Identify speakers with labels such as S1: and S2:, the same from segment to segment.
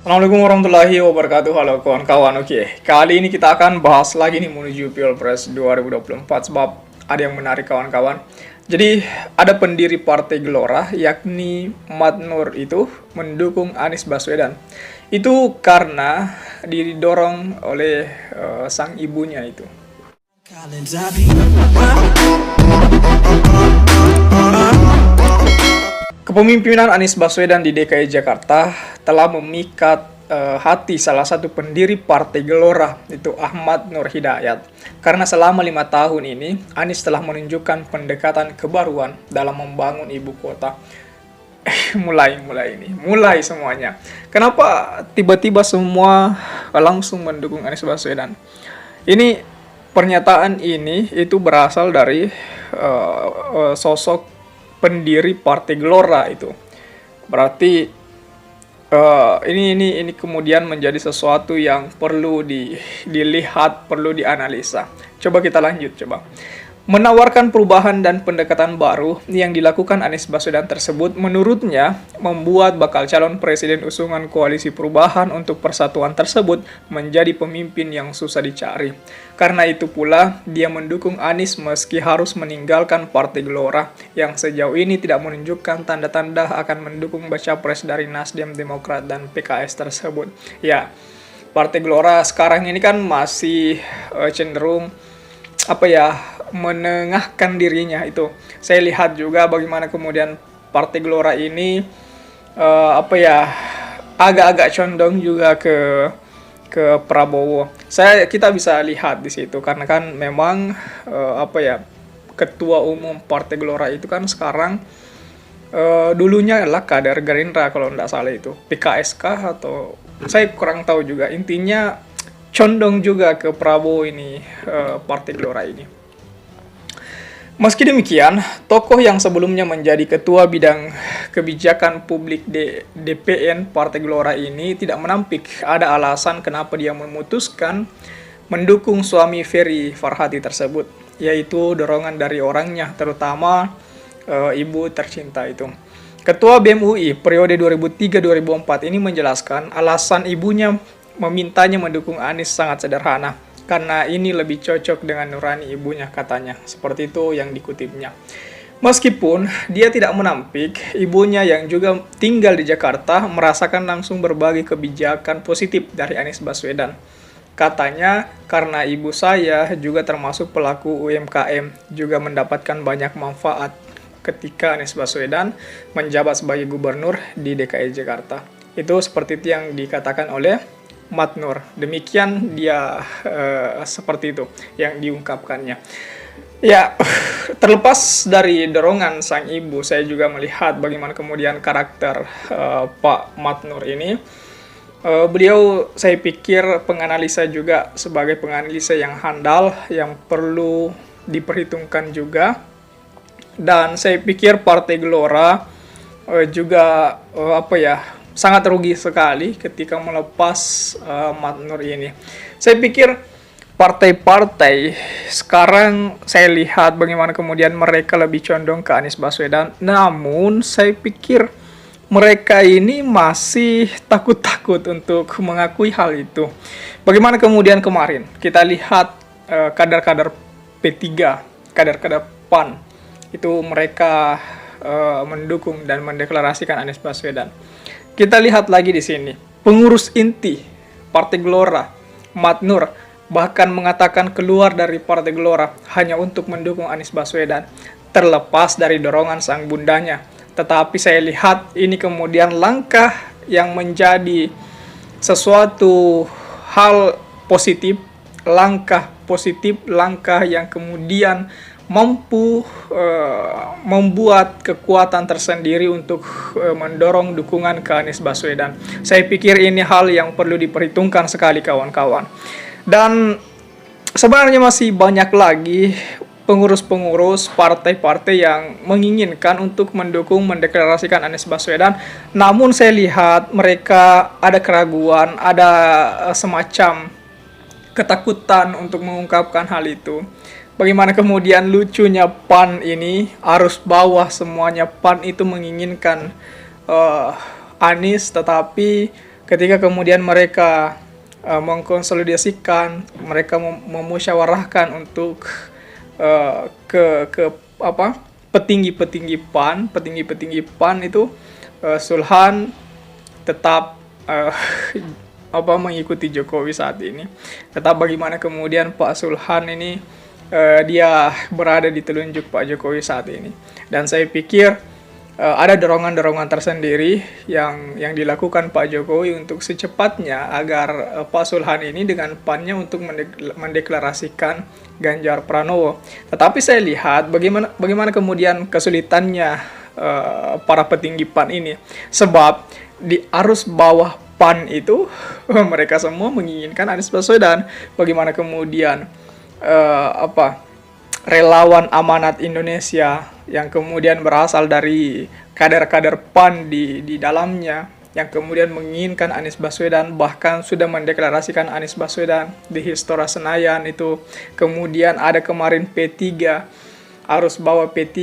S1: Assalamualaikum warahmatullahi wabarakatuh. Halo kawan-kawan. Oke, kali ini kita akan bahas lagi nih menuju Pilpres 2024 sebab ada yang menarik kawan-kawan. Jadi ada pendiri Partai Gelora yakni Mat Nur itu mendukung Anies Baswedan. Itu karena didorong oleh sang ibunya itu. Kepemimpinan Anies Baswedan di DKI Jakarta telah memikat hati salah satu pendiri Partai Gelora, itu Ahmad Nur Hidayat. Karena selama 5 tahun ini, Anies telah menunjukkan pendekatan kebaruan dalam membangun ibu kota. mulai semuanya. Kenapa tiba-tiba semua langsung mendukung Anies Baswedan? Ini pernyataan ini itu berasal dari sosok pendiri Partai Gelora itu. Berarti ini kemudian menjadi sesuatu yang perlu dilihat, perlu dianalisa. Coba kita lanjut coba. Menawarkan perubahan dan pendekatan baru yang dilakukan Anies Baswedan tersebut menurutnya membuat bakal calon presiden usungan koalisi perubahan untuk persatuan tersebut menjadi pemimpin yang susah dicari. Karena itu pula dia mendukung Anies meski harus meninggalkan Partai Gelora yang sejauh ini tidak menunjukkan tanda-tanda akan mendukung baca pres dari Nasdem, Demokrat, dan PKS tersebut. Ya, Partai Gelora sekarang ini kan masih cenderung menengahkan dirinya itu. Saya lihat juga bagaimana kemudian Partai Gelora ini agak-agak condong juga ke Prabowo. Kita bisa lihat di situ karena kan memang ketua umum Partai Gelora itu kan sekarang dulunya adalah kader Gerindra kalau tidak salah itu. PKS kah atau saya kurang tahu juga. Intinya condong juga ke Prabowo ini Partai Gelora ini. Meski demikian, tokoh yang sebelumnya menjadi ketua bidang kebijakan publik DPN Partai Gelora ini tidak menampik ada alasan kenapa dia memutuskan mendukung suami Ferry Farhati tersebut, yaitu dorongan dari orangnya, terutama ibu tercinta itu. Ketua BEM UI periode 2003-2004 ini menjelaskan alasan ibunya memintanya mendukung Anies sangat sederhana. Karena ini lebih cocok dengan nurani ibunya katanya. Seperti itu yang dikutipnya. Meskipun dia tidak menampik, ibunya yang juga tinggal di Jakarta merasakan langsung berbagai kebijakan positif dari Anies Baswedan. Katanya, karena ibu saya juga termasuk pelaku UMKM, juga mendapatkan banyak manfaat ketika Anies Baswedan menjabat sebagai gubernur di DKI Jakarta. Itu seperti itu yang dikatakan oleh Mat Nur. Demikian dia seperti itu yang diungkapkannya. Ya, terlepas dari dorongan sang ibu, saya juga melihat bagaimana kemudian karakter Pak Mat Nur ini. Beliau saya pikir penganalisa juga sebagai penganalisa yang handal, yang perlu diperhitungkan juga. Dan saya pikir Partai Gelora juga sangat rugi sekali ketika melepas Mat Nur ini. Saya pikir partai-partai sekarang saya lihat bagaimana kemudian mereka lebih condong ke Anies Baswedan. Namun saya pikir mereka ini masih takut-takut untuk mengakui hal itu. Bagaimana kemudian kemarin kita lihat kader-kader P3, kader-kader PAN itu mereka mendukung dan mendeklarasikan Anies Baswedan. Kita lihat lagi di sini, pengurus inti Partai Gelora, Mat Nur, bahkan mengatakan keluar dari Partai Gelora hanya untuk mendukung Anies Baswedan, terlepas dari dorongan sang bundanya. Tetapi saya lihat ini kemudian langkah yang menjadi sesuatu hal positif, langkah yang kemudian mampu membuat kekuatan tersendiri untuk mendorong dukungan ke Anies Baswedan. Saya pikir ini hal yang perlu diperhitungkan sekali kawan-kawan. Dan sebenarnya masih banyak lagi pengurus-pengurus partai-partai yang menginginkan untuk mendeklarasikan Anies Baswedan. Namun saya lihat mereka ada keraguan, ada semacam ketakutan untuk mengungkapkan hal itu. Bagaimana kemudian lucunya PAN ini, arus bawah semuanya PAN itu menginginkan Anies, tetapi
S2: ketika kemudian mereka mengkonsolidasikan, mereka memusyawarahkan untuk ke apa, petinggi-petinggi PAN itu, Sulhan tetap apa, mengikuti Jokowi saat ini. Tetap bagaimana kemudian Pak Sulhan ini dia berada di telunjuk Pak Jokowi saat ini. Dan saya pikir ada dorongan-dorongan tersendiri yang dilakukan Pak Jokowi untuk secepatnya agar Pak Sulhan ini dengan PAN-nya untuk mendeklarasikan Ganjar Pranowo. Tetapi saya lihat bagaimana kemudian kesulitannya para petinggi PAN ini, sebab di arus bawah PAN itu mereka semua menginginkan Anies Baswedan. Bagaimana kemudian relawan amanat Indonesia yang kemudian berasal dari kader-kader PAN di dalamnya, yang kemudian menginginkan Anies Baswedan, bahkan sudah mendeklarasikan Anies Baswedan di Istora Senayan itu. Kemudian ada kemarin P3, arus bawah P3,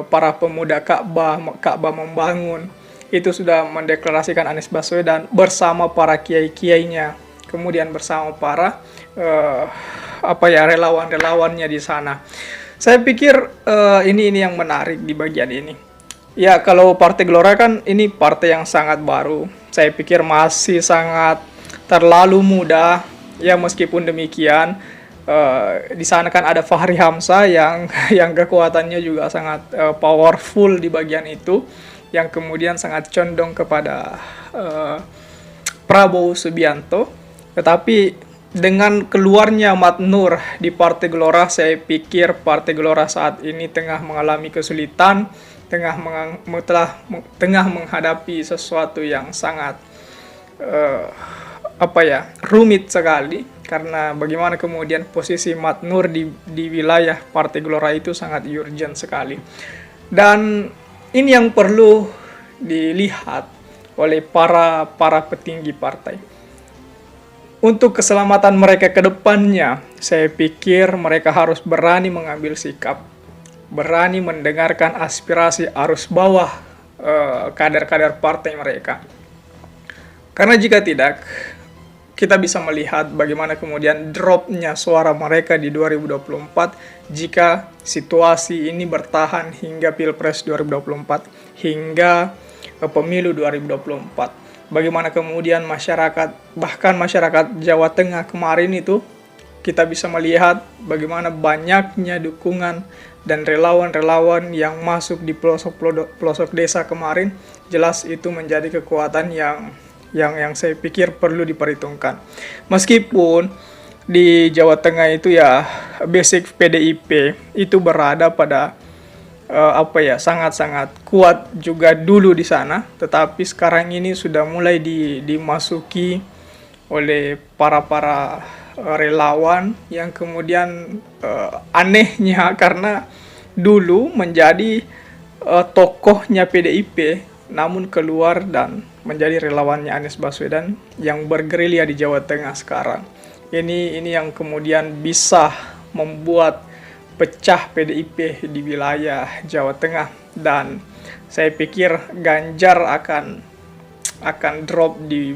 S2: para pemuda Ka'bah Membangun, itu sudah mendeklarasikan Anies Baswedan bersama para kiai-kiainya, kemudian bersama para relawan-relawannya di sana. Saya pikir ini yang menarik di bagian ini. Ya, kalau Partai Gelora kan ini partai yang sangat baru. Saya pikir masih sangat terlalu muda. Ya, meskipun demikian, di sana kan ada Fahri Hamzah yang kekuatannya juga sangat powerful di bagian itu, yang kemudian sangat condong kepada Prabowo Subianto. Tetapi dengan keluarnya Mat Nur di Partai Gelora, saya pikir Partai Gelora saat ini tengah mengalami kesulitan, tengah menghadapi sesuatu yang sangat rumit sekali, karena bagaimana kemudian posisi Mat Nur di wilayah Partai Gelora itu sangat urgent sekali. Dan ini yang perlu dilihat oleh para petinggi partai. Untuk keselamatan mereka ke depannya, saya pikir mereka harus berani mengambil sikap, berani mendengarkan aspirasi arus bawah kader-kader partai mereka. Karena jika tidak, kita bisa melihat bagaimana kemudian dropnya suara mereka di 2024 jika situasi ini bertahan hingga Pilpres 2024, hingga pemilu 2024. Bagaimana kemudian bahkan masyarakat Jawa Tengah kemarin itu, kita bisa melihat bagaimana banyaknya dukungan dan relawan-relawan yang masuk di pelosok desa kemarin. Jelas itu menjadi kekuatan yang saya pikir perlu diperhitungkan. Meskipun di Jawa Tengah itu ya basic PDIP itu berada pada sangat-sangat kuat juga dulu di sana, tetapi sekarang ini sudah mulai dimasuki oleh para relawan yang kemudian anehnya karena dulu menjadi tokohnya PDIP, namun keluar dan menjadi relawannya Anies Baswedan yang bergerilya di Jawa Tengah sekarang. Ini yang kemudian bisa membuat pecah PDIP di wilayah Jawa Tengah, dan saya pikir Ganjar akan drop di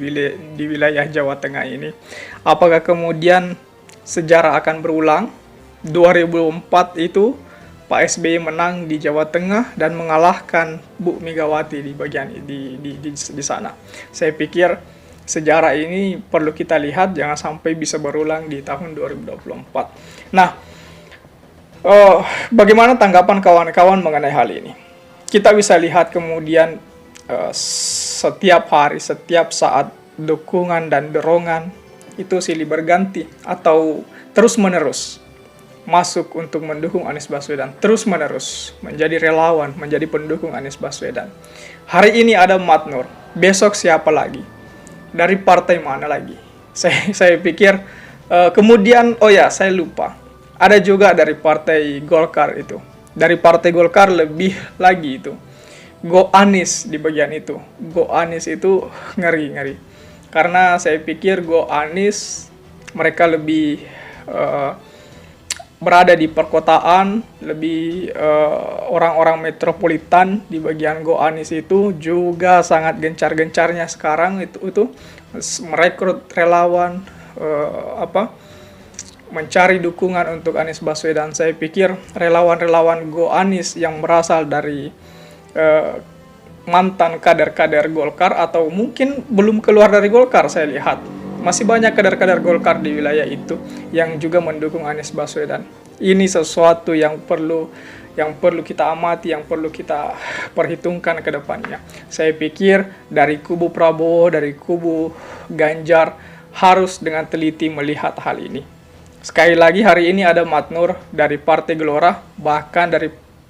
S2: wilayah Jawa Tengah ini. Apakah kemudian sejarah akan berulang? 2004 itu Pak SBY menang di Jawa Tengah dan mengalahkan Bu Megawati di bagian di sana. Saya pikir sejarah ini perlu kita lihat, jangan sampai bisa berulang di tahun 2024. Nah, bagaimana tanggapan kawan-kawan mengenai hal ini? Kita bisa lihat kemudian setiap hari, setiap saat dukungan dan dorongan itu silih berganti atau terus-menerus masuk untuk mendukung Anies Baswedan, terus-menerus menjadi relawan, menjadi pendukung Anies Baswedan. Hari ini ada Mat Nur, besok siapa lagi? Dari partai mana lagi? Saya pikir kemudian, saya lupa. Ada juga dari partai Golkar itu. Dari partai Golkar lebih lagi itu. Go Anies di bagian itu. Go Anies itu ngeri. Karena saya pikir Go Anies mereka lebih
S1: berada di perkotaan, lebih orang-orang metropolitan di bagian Go Anies itu juga sangat gencar-gencarnya sekarang itu merekrut relawan, mencari dukungan untuk Anies Baswedan. Saya pikir relawan-relawan Go Anies yang berasal dari mantan kader-kader Golkar atau mungkin belum keluar dari Golkar, saya lihat masih banyak kader-kader Golkar di wilayah itu yang juga mendukung Anies Baswedan. Ini sesuatu yang perlu kita amati, yang perlu kita perhitungkan ke depannya. Saya pikir dari kubu Prabowo, dari kubu Ganjar harus dengan teliti melihat hal ini. Sekali lagi, hari ini ada Matnur dari Partai Gelora, bahkan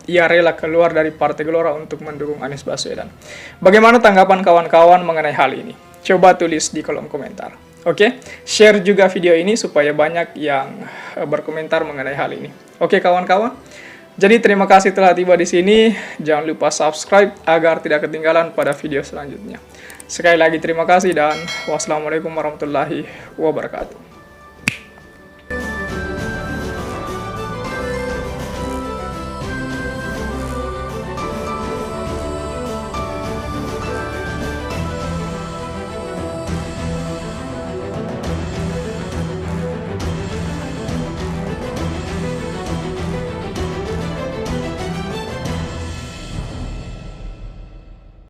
S1: ia rela keluar dari Partai Gelora untuk mendukung Anies Baswedan. Bagaimana tanggapan kawan-kawan mengenai hal ini? Coba tulis di kolom komentar. Oke, share juga video ini supaya banyak yang berkomentar mengenai hal ini. Oke kawan-kawan, jadi terima kasih telah tiba di sini. Jangan lupa subscribe agar tidak ketinggalan pada video selanjutnya. Sekali lagi terima kasih dan wassalamualaikum warahmatullahi wabarakatuh.